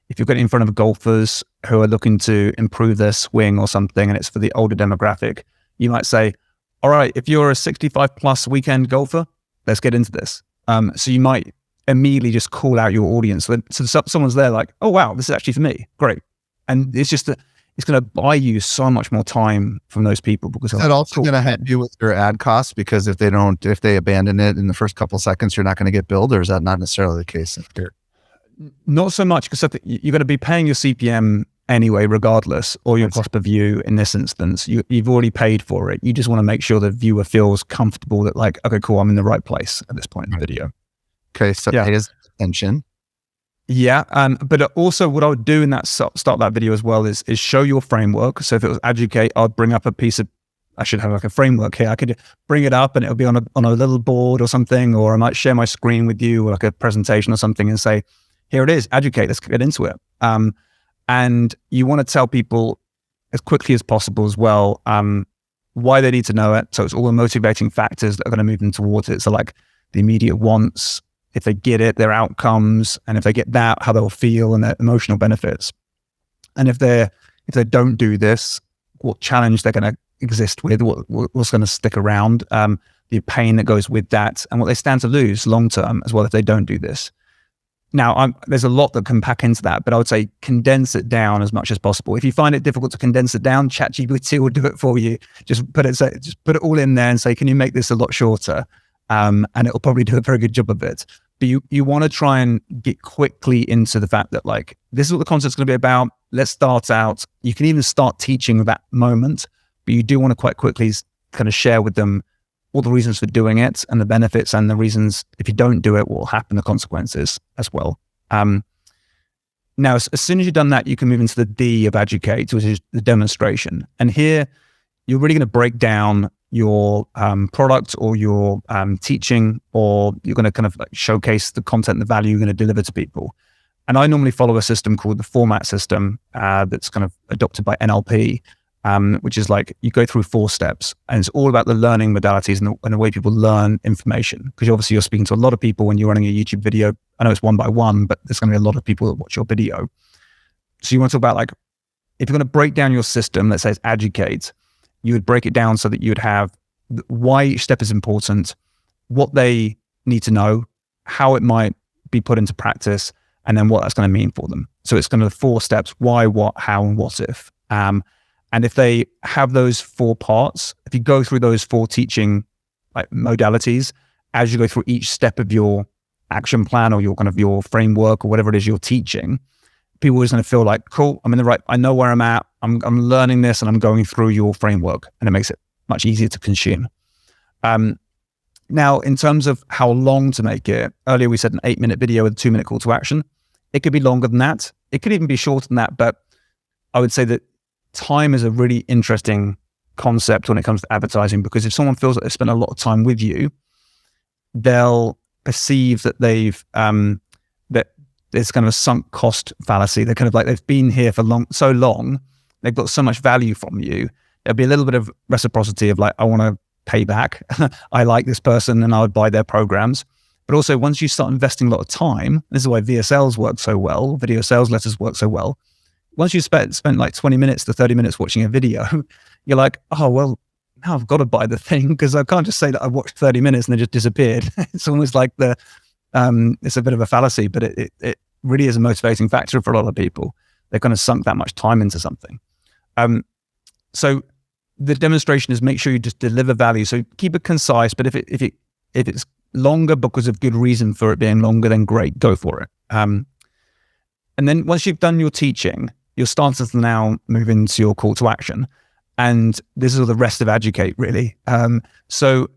if you're getting in front of golfers who are looking to improve their swing or something, and it's for the older demographic, you might say, all right, if you're a 65 plus weekend golfer, let's get into this. So you might immediately just call out your audience. So someone's there like, oh, wow, this is actually for me. Great. And it's just it's going to buy you so much more time from those people, because is that also going to help you with your ad costs? Because if they abandon it in the first couple of seconds, you're not going to get billed, or is that not necessarily the case here? Not so much, because you're going to be paying your CPM anyway, regardless, or your cost per view in this instance. You've already paid for it. You just want to make sure the viewer feels comfortable that like, okay, cool, I'm in the right place at this point in the video. Okay, so it is attention. Yeah, but also what I would do in that start that video as well is show your framework. So if it was Educate, I'd bring up I should have like a framework here. I could bring it up and it'll be on a little board or something, or I might share my screen with you, or like a presentation or something, and say, here it is, Educate, let's get into it. And you want to tell people as quickly as possible as well why they need to know it. So it's all the motivating factors that are going to move them towards it. So like the immediate wants, if they get it, their outcomes, and if they get that, how they'll feel and their emotional benefits. And if they don't do this, what challenge they're going to exist with, what's going to stick around, the pain that goes with that, and what they stand to lose long term as well if they don't do this. Now, there's a lot that can pack into that, but I would say condense it down as much as possible. If you find it difficult to condense it down, ChatGPT will do it for you. Just put it all in there and say, can you make this a lot shorter? And it'll probably do a very good job of it. But you want to try and get quickly into the fact that like, this is what the content's going to be about. Let's start out. You can even start teaching that moment, but you do want to quite quickly kind of share with them all the reasons for doing it and the benefits and the reasons if you don't do it, what will happen, the consequences as well. Now, as soon as you've done that, you can move into the D of educate, which is the demonstration. And here, you're really going to break down your product or your teaching, or you're going to kind of like showcase the content and the value you're going to deliver to people. And I normally follow a system called the format system that's kind of adopted by NLP, which is like you go through 4 steps, and it's all about the learning modalities and the way people learn information. Because obviously you're speaking to a lot of people when you're running a YouTube video. I know it's one by one, but there's going to be a lot of people that watch your video. So you want to talk about like, if you're going to break down your system, let's say it's educate, you would break it down so that you would have why each step is important, what they need to know, how it might be put into practice, and then what that's going to mean for them. So it's kind of the 4 steps: why, what, how, and what if. And if they have those 4 parts, if you go through those 4 teaching like modalities, as you go through each step of your action plan or your kind of your framework or whatever it is you're teaching, people are just going to feel like, cool, I'm in the right, I know where I'm at, I'm learning this and I'm going through your framework, and it makes it much easier to consume. Now, in terms of how long to make it, earlier we said an 8-minute video with a 2-minute call to action. It could be longer than that. It could even be shorter than that, but I would say that time is a really interesting concept when it comes to advertising, because if someone feels that they've spent a lot of time with you, they'll perceive that they've, that there's kind of a sunk cost fallacy. They're kind of like, they've been here for so long, they've got so much value from you. There'll be a little bit of reciprocity of like, I want to pay back. I like this person and I would buy their programs. But also once you start investing a lot of time, this is why VSLs work so well, video sales letters work so well. Once you spent like 20 minutes to 30 minutes watching a video, you're like, oh, well, now I've got to buy the thing, because I can't just say that I watched 30 minutes and it just disappeared. It's almost like it's a bit of a fallacy, but it really is a motivating factor for a lot of people. They've kind of sunk that much time into something. So the demonstration is make sure you just deliver value. So keep it concise, but if it's longer because of good reason for it being longer, then great, go for it. And then once you've done your teaching, you're starting to now move into your call to action. And this is the rest of educate, really. So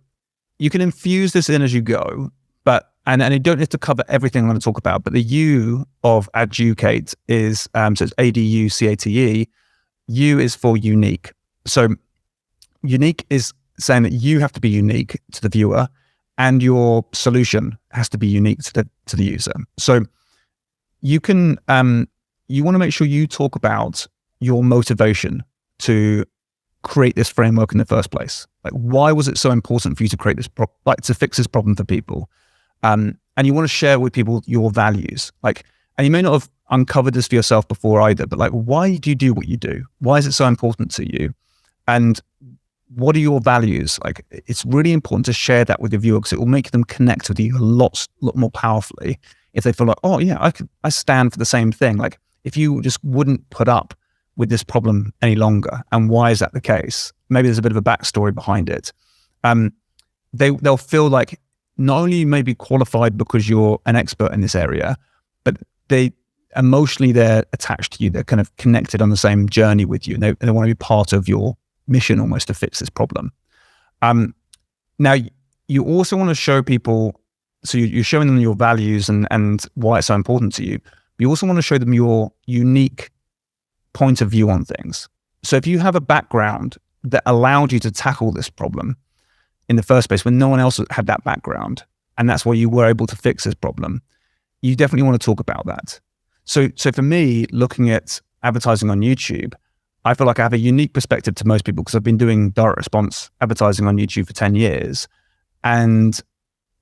you can infuse this in as you go, but and you don't have to cover everything I'm going to talk about, but the U of educate is, so it's ADUCATE. U is for unique. So unique is saying that you have to be unique to the viewer, and your solution has to be unique to the user. So you can, you want to make sure you talk about your motivation to create this framework in the first place. Like, why was it so important for you to create this, to fix this problem for people? And you want to share with people your values. Like, and you may not have uncovered this for yourself before either, but like, why do you do what you do? Why is it so important to you? And what are your values? Like, it's really important to share that with your viewer, because it will make them connect with you a lot more powerfully if they feel like, oh yeah, I stand for the same thing. Like, if you just wouldn't put up with this problem any longer, and why is that the case? Maybe there's a bit of a backstory behind it. They'll feel like not only you may be qualified because you're an expert in this area, but they're attached to you. They're kind of connected on the same journey with you, and they want to be part of your mission almost to fix this problem. Now, you also want to show people, so you're showing them your values and why it's so important to you, but you also want to show them your unique point of view on things. So if you have a background that allowed you to tackle this problem in the first place when no one else had that background, and that's why you were able to fix this problem, you definitely want to talk about that. So for me, looking at advertising on YouTube, I feel like I have a unique perspective to most people because I've been doing direct response advertising on YouTube for 10 years. And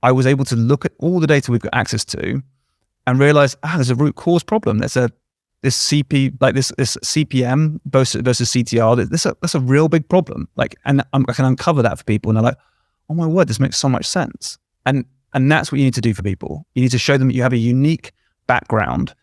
I was able to look at all the data we've got access to and realize, there's a root cause problem. There's this CPM versus CTR. That's a real big problem. Like, and I can uncover that for people, and they're like, oh my word, this makes so much sense. And that's what you need to do for people. You need to show them that you have a unique background,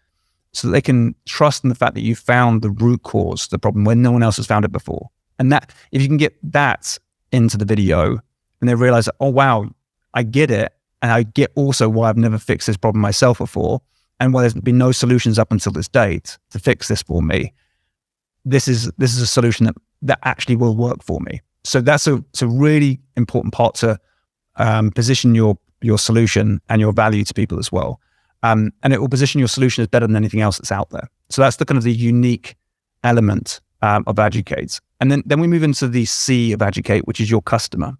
so that they can trust in the fact that you found the root cause of the problem when no one else has found it before. And that, if you can get that into the video, and they realize that, oh wow, I get it, and I get also why I've never fixed this problem myself before, and why there's been no solutions up until this date to fix this for me. This is a solution that actually will work for me. So it's a really important part to position your solution and your value to people as well. And it will position your solution as better than anything else that's out there. So that's the kind of the unique element of Educate. And then we move into the C of Educate, which is your customer.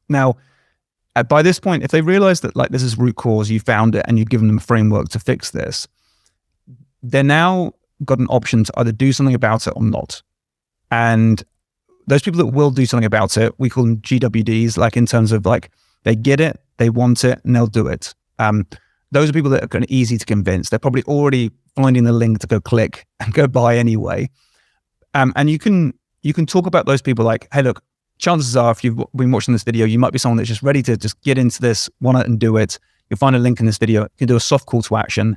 Now, by this point, if they realize that like this is root cause, you found it and you've given them a framework to fix this, they're now got an option to either do something about it or not. And those people that will do something about it, we call them GWDs, like in terms of like, they get it, they want it, and they'll do it. Those are people that are kind of easy to convince. They're probably already finding the link to go click and go buy anyway. And you can talk about those people like, hey, look, chances are if you've been watching this video, you might be someone that's just ready to just get into this, want it and do it. You'll find a link in this video. You can do a soft call to action.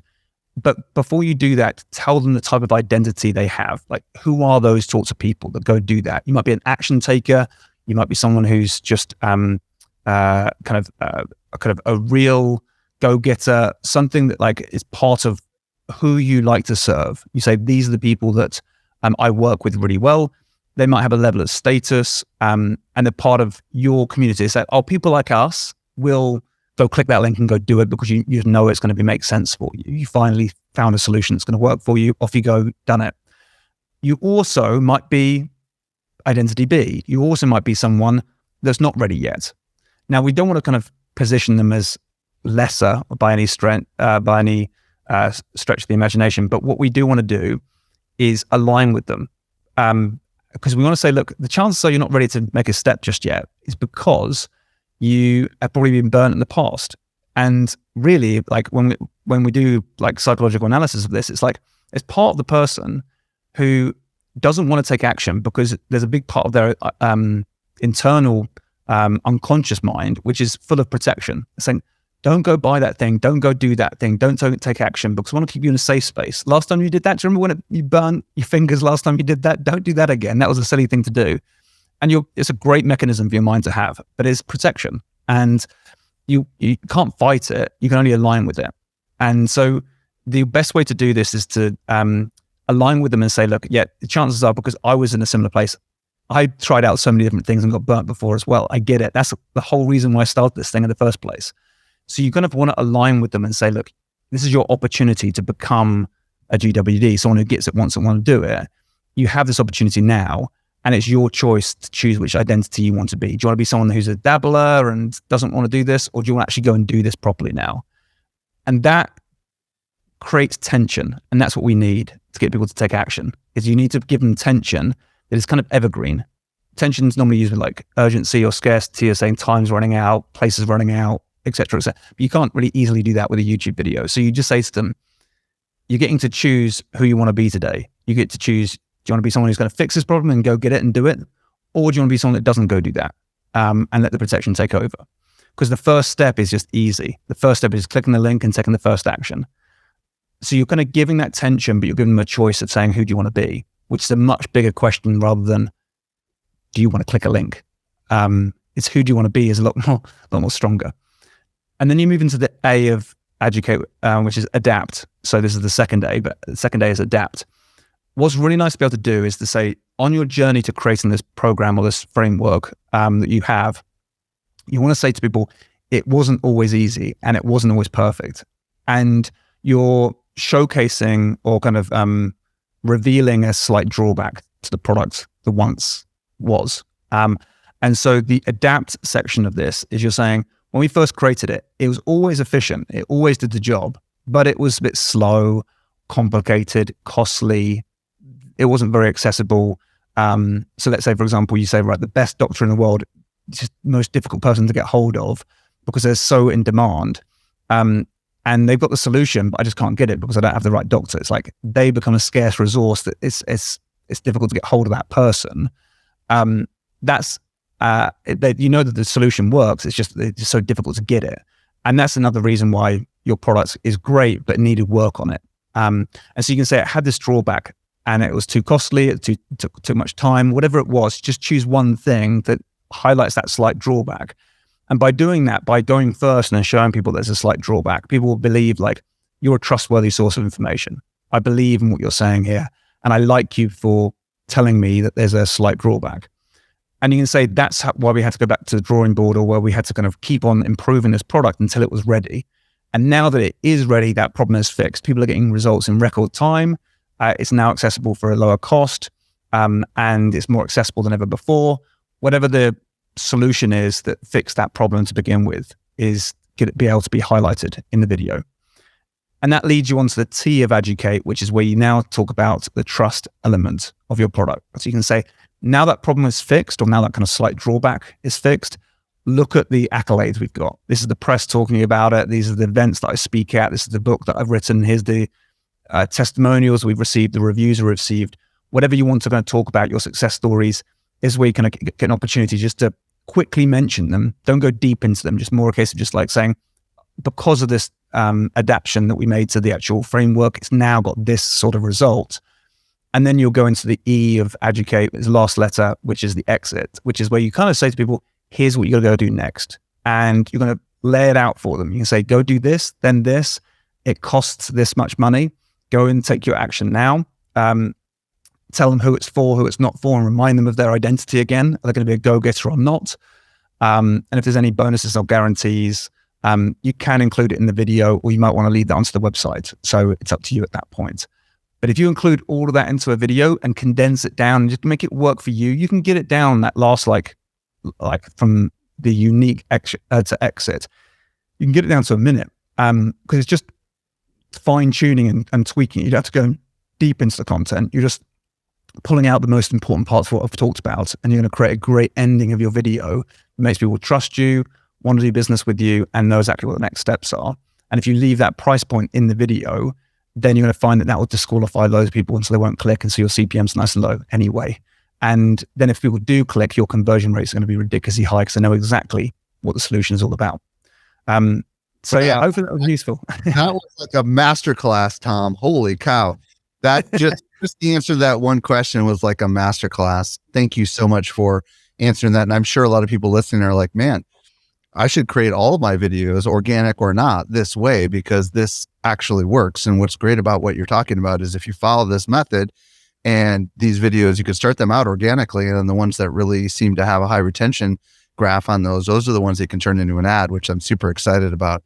But before you do that, tell them the type of identity they have. Like, who are those sorts of people that go do that? You might be an action taker. You might be someone who's just kind of a real go-getter, something that like is part of who you like to serve. You say, these are the people that I work with really well. They might have a level of status and they're part of your community. So, people like us will go click that link and go do it because you know it's going to make sense for you. You finally found a solution that's going to work for you. Off you go, done it. You also might be identity B. You also might be someone that's not ready yet. Now, we don't want to kind of position them as lesser by any stretch of the imagination, but what we do want to do is align with them. Because we want to say, look, the chances are you're not ready to make a step just yet is because you have probably been burnt in the past. And really, like when we do like psychological analysis of this, it's like it's part of the person who doesn't want to take action because there's a big part of their internal unconscious mind, which is full of protection. It's saying, don't go buy that thing, don't go do that thing, don't take action because we want to keep you in a safe space. Last time you did that, do you remember when you burnt your fingers last time you did that? Don't do that again. That was a silly thing to do. And it's a great mechanism for your mind to have, but it's protection. And you can't fight it, you can only align with it. And so the best way to do this is to align with them and say, look, yeah, the chances are because I was in a similar place, I tried out so many different things and got burnt before as well. I get it. That's the whole reason why I started this thing in the first place. So you kind of want to align with them and say, look, this is your opportunity to become a GWD, someone who gets it once and want to do it. You have this opportunity now, and it's your choice to choose which identity you want to be. Do you want to be someone who's a dabbler and doesn't want to do this, or do you want to actually go and do this properly now? And that creates tension, and that's what we need to get people to take action, is you need to give them tension that is kind of evergreen. Tension is normally used with like urgency or scarcity, or saying time's running out, places running out, etc. But you can't really easily do that with a YouTube video. So you just say to them, you're getting to choose who you want to be today. You get to choose, do you want to be someone who's going to fix this problem and go get it and do it? Or do you want to be someone that doesn't go do that and let the protection take over? Because the first step is just easy. The first step is clicking the link and taking the first action. So you're kind of giving that tension, but you're giving them a choice of saying, who do you want to be? Which is a much bigger question rather than, do you want to click a link? It's who do you want to be is a lot more stronger. And then you move into the A of Educate, which is adapt. So this is the second A, but the second A is adapt. What's really nice to be able to do is to say, on your journey to creating this program or this framework that you have, you want to say to people, it wasn't always easy and it wasn't always perfect. And you're showcasing or kind of revealing a slight drawback to the product that once was. And so the adapt section of this is you're saying, when we first created it, it was always efficient. It always did the job, but it was a bit slow, complicated, costly. It wasn't very accessible. So let's say, for example, you say, right, the best doctor in the world, just the most difficult person to get hold of because they're so in demand. And they've got the solution, but I just can't get it because I don't have the right doctor. It's like they become a scarce resource that it's difficult to get hold of that person. You know that the solution works. It's just so difficult to get it. And that's another reason why your product is great, but needed work on it. And so you can say it had this drawback and it was too costly, it took too much time, whatever it was, just choose one thing that highlights that slight drawback. And by doing that, by going first and showing people there's a slight drawback, people will believe like you're a trustworthy source of information. I believe in what you're saying here. And I like you for telling me that there's a slight drawback. And you can say that's why we had to go back to the drawing board, or where we had to kind of keep on improving this product until it was ready. And now that it is ready, that problem is fixed. People are getting results in record time. It's now accessible for a lower cost, and it's more accessible than ever before. Whatever the solution is that fixed that problem to begin with is going to be able to be highlighted in the video. And that leads you on to the T of educate, which is where you now talk about the trust element of your product. So you can say, now that problem is fixed, or now that kind of slight drawback is fixed, look at the accolades we've got. This is the press talking about it. These are the events that I speak at. This is the book that I've written. Here's the testimonials we've received, the reviews we've received. Whatever you want to kind of talk about, your success stories, is where you kind of get an opportunity just to quickly mention them. Don't go deep into them. Just more a case of just like saying, because of this adaptation that we made to the actual framework, it's now got this sort of result. And then you'll go into the E of educate, the last letter, which is the exit, which is where you kind of say to people, here's what you're going to go do next. And you're going to lay it out for them. You can say, go do this, then this. It costs this much money. Go and take your action now. Tell them who it's for, who it's not for, and remind them of their identity again. Are they going to be a go-getter or not? And if there's any bonuses or guarantees, you can include it in the video, or you might want to lead that onto the website. So it's up to you at that point. But if you include all of that into a video and condense it down and just make it work for you, you can get it down that last, like from the unique to exit, you can get it down to a minute, because it's just fine tuning and tweaking. You don't have to go deep into the content. You're just pulling out the most important parts of what I've talked about, and you're going to create a great ending of your video that makes people trust you, want to do business with you, and know exactly what the next steps are. And if you leave that price point in the video, then you're going to find that will disqualify those people, and so they won't click, and so your CPM's nice and low anyway. And then if people do click, your conversion rates are going to be ridiculously high, because they know exactly what the solution is all about. So yeah, hopefully that was useful. That was like a masterclass, Tom. Holy cow. That just the answer to that one question was like a masterclass. Thank you so much for answering that. And I'm sure a lot of people listening are like, man, I should create all of my videos, organic or not, this way, because this actually works. And what's great about what you're talking about is if you follow this method and these videos, you can start them out organically. And then the ones that really seem to have a high retention graph on those are the ones that can turn into an ad, which I'm super excited about.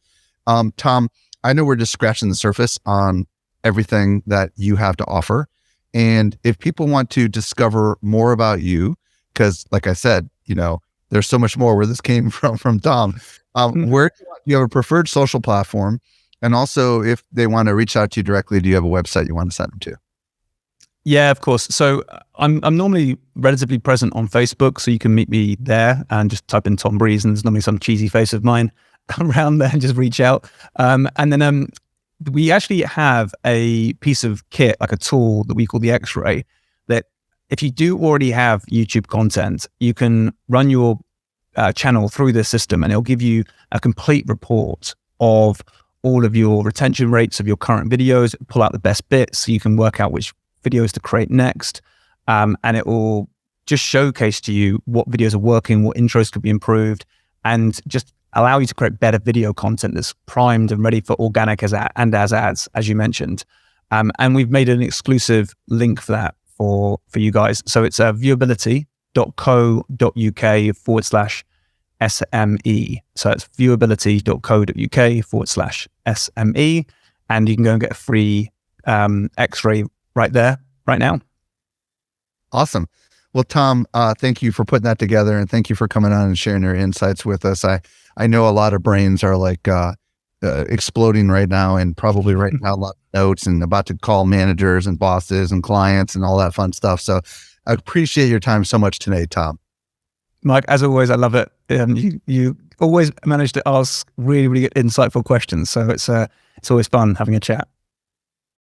Tom, I know we're just scratching the surface on everything that you have to offer. And if people want to discover more about you, because like I said, there's so much more where this came from Tom. Where do you have a preferred social platform? And also, if they want to reach out to you directly, do you have a website you want to send them to? Yeah, of course. So I'm normally relatively present on Facebook, so you can meet me there and just type in Tom Breeze, and there's normally some cheesy face of mine around there, and just reach out. And then we actually have a piece of kit, like a tool that we call the X-Ray, that if you do already have YouTube content, you can run your channel through the system, and it'll give you a complete report of all of your retention rates of your current videos, pull out the best bits so you can work out which videos to create next. And it will just showcase to you what videos are working, what intros could be improved, and just allow you to create better video content that's primed and ready for organic as ads, as you mentioned. And we've made an exclusive link for that for you guys. So it's viewability.co.uk/SME. So it's viewability.co.uk/SME. And you can go and get a free X-ray right there, right now. Awesome. Well, Tom, thank you for putting that together, and thank you for coming on and sharing your insights with us. I know a lot of brains are like exploding right now, and probably writing out a lot of notes and about to call managers and bosses and clients and all that fun stuff. So I appreciate your time so much today, Tom. Mike, as always, I love it. You always manage to ask really, really good, insightful questions. So it's always fun having a chat.